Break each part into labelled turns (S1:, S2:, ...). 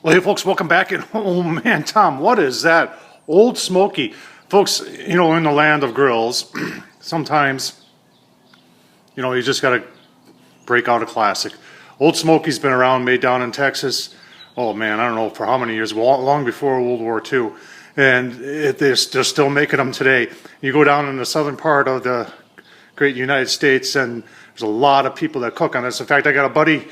S1: Well, hey, folks, welcome back. And oh man, Tom, what is that? Old Smokey. Folks, in the land of grills, sometimes, you just got to break out a classic. Old Smokey's been around, made down in Texas. Oh man, I don't know for how many years, long before World War II. And they're still making them today. You go down in the southern part of the great United States, and there's a lot of people that cook on this. In fact, I got a buddy,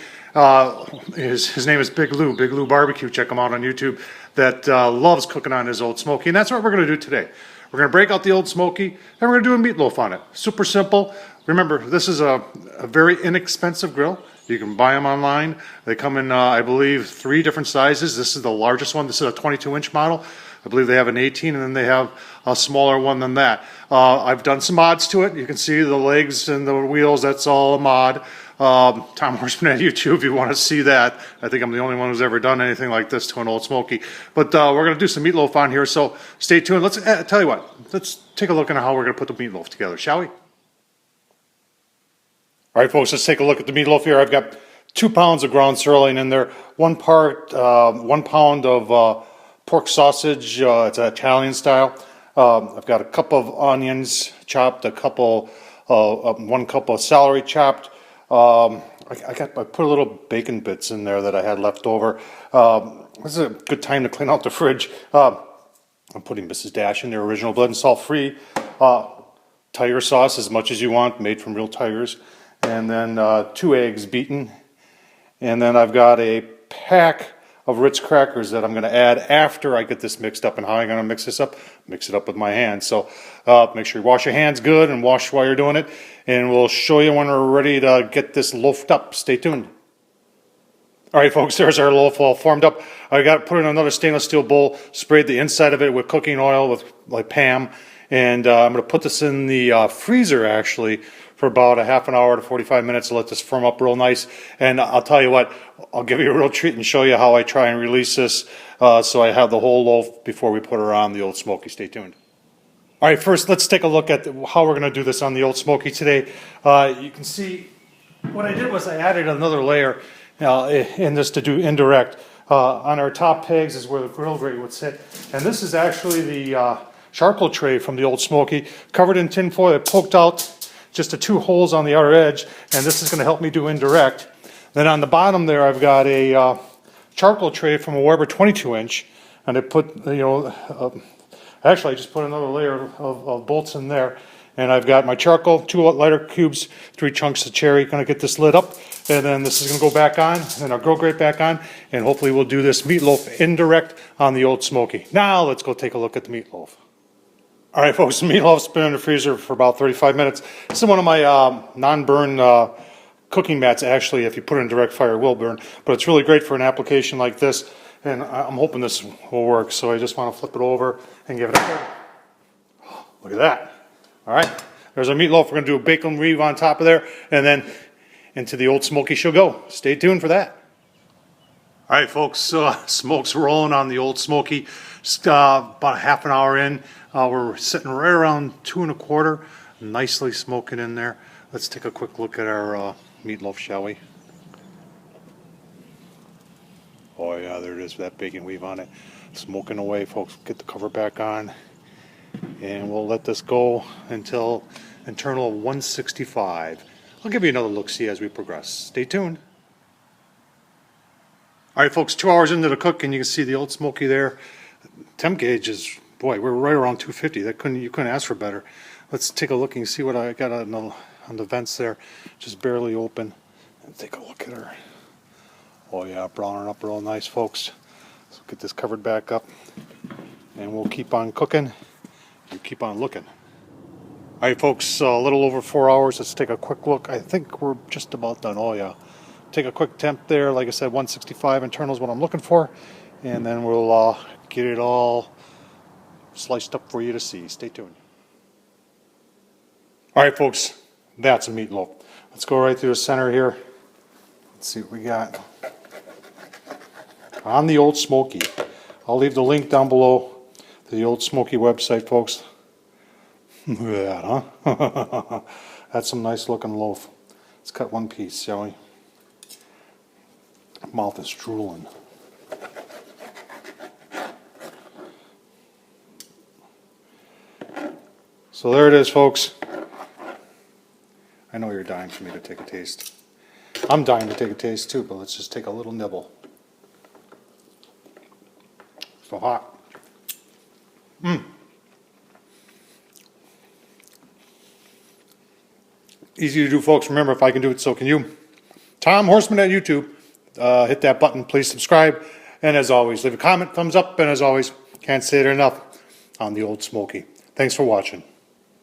S1: his name is Big Lou Barbecue. Check him out on YouTube. That loves cooking on his Old Smokey, and that's what we're going to do today. We're going to break out the Old Smokey, and we're going to do a meatloaf on it. Super simple. Remember, this is a very inexpensive grill. You can buy them online. They come in, I believe, 3 different sizes. This is the largest one. This is a 22-inch model. I believe they have an 18, and then they have a smaller one than that. I've done some mods to it. You can see the legs and the wheels. That's all a mod. Tom Horseman at YouTube, if you want to see that. I think I'm the only one who's ever done anything like this to an Old Smokey. But we're going to do some meatloaf on here, so stay tuned. Let's tell you what. Let's take a look at how we're going to put the meatloaf together, shall we? All right, folks, let's take a look at the meatloaf here. I've got 2 pounds of ground sirloin in there, 1 pound of pork sausage. It's Italian style. I've got a cup of onions chopped, 1 cup of celery chopped. I put a little bacon bits in there that I had left over. This is a good time to clean out the fridge. I'm putting Mrs. Dash in there, original blood and salt free. Tiger sauce, as much as you want, made from real tigers. And then 2 eggs beaten. And then I've got a pack of Ritz crackers that I'm going to add after I get this mixed up. And how I'm going to mix this up? Mix it up with my hands. So make sure you wash your hands good and wash while you're doing it. And we'll show you when we're ready to get this loafed up. Stay tuned. All right, folks, there's our loaf all formed up. I got to put it in another stainless steel bowl, sprayed the inside of it with cooking oil with like Pam. And I'm going to put this in the freezer, actually, for about a half an hour to 45 minutes to let this firm up real nice. And I'll tell you what, I'll give you a real treat and show you how I try and release this so I have the whole loaf before we put her on the Old Smokey. Stay tuned. All right, first let's take a look at how we're going to do this on the Old Smokey today. You can see what I did was I added another layer in this to do indirect. On our top pegs is where the grill grate would sit. And this is actually the charcoal tray from the Old Smokey, covered in tin foil. It poked out just the 2 holes on the outer edge, and this is going to help me do indirect. Then on the bottom there, I've got a charcoal tray from a Weber 22-inch, and I put, actually I just put another layer of bolts in there, and I've got my charcoal, 2 lighter cubes, 3 chunks of cherry. Going to get this lit up, and then this is going to go back on, and our grill grate back on, and hopefully we'll do this meatloaf indirect on the Old Smokey. Now let's go take a look at the meatloaf. All right, folks, the meatloaf's been in the freezer for about 35 minutes. This is one of my non-burn cooking mats. Actually, if you put it in direct fire, it will burn. But it's really great for an application like this, and I'm hoping this will work. So I just want to flip it over and give it a look at that. All right, there's our meatloaf. We're going to do a bacon weave on top of there, and then into the Old Smokey she'll go. Stay tuned for that. All right, folks, smoke's rolling on the Old Smokey. Just about a half an hour in. We're sitting right around 2 1/4, nicely smoking in there. Let's take a quick look at our meatloaf, shall we? Oh yeah, there it is, that bacon weave on it. Smoking away, folks. Get the cover back on. And we'll let this go until internal 165. I'll give you another look-see as we progress. Stay tuned. All right, folks, 2 hours into the cook, and you can see the Old Smokey there. Temp gauge is, boy, we're right around 250. You couldn't ask for better. Let's take a look and see what I got on the vents there. Just barely open. And take a look at her. Oh yeah, browning up real nice, folks. So get this covered back up, and we'll keep on cooking. You keep on looking. All right, folks, a little over 4 hours. Let's take a quick look. I think we're just about done. Oh yeah. Take a quick temp there. Like I said, 165 internal is what I'm looking for. And then we'll get it all sliced up for you to see. Stay tuned. All right, folks, that's a meatloaf. Let's go right through the center here. Let's see what we got. On the Old Smokey. I'll leave the link down below to the Old Smokey website, folks. Look at that, huh? That's some nice looking loaf. Let's cut one piece, shall we? Mouth is drooling. So there it is, folks. I know you're dying for me to take a taste. I'm dying to take a taste too, but let's just take a little nibble. So hot. Easy to do, folks. Remember, if I can do it, so can you. Tom Horseman at YouTube. Hit that button. Please subscribe. And as always, leave a comment, thumbs up. And as always, can't say it enough on the Old Smokey. Thanks for watching.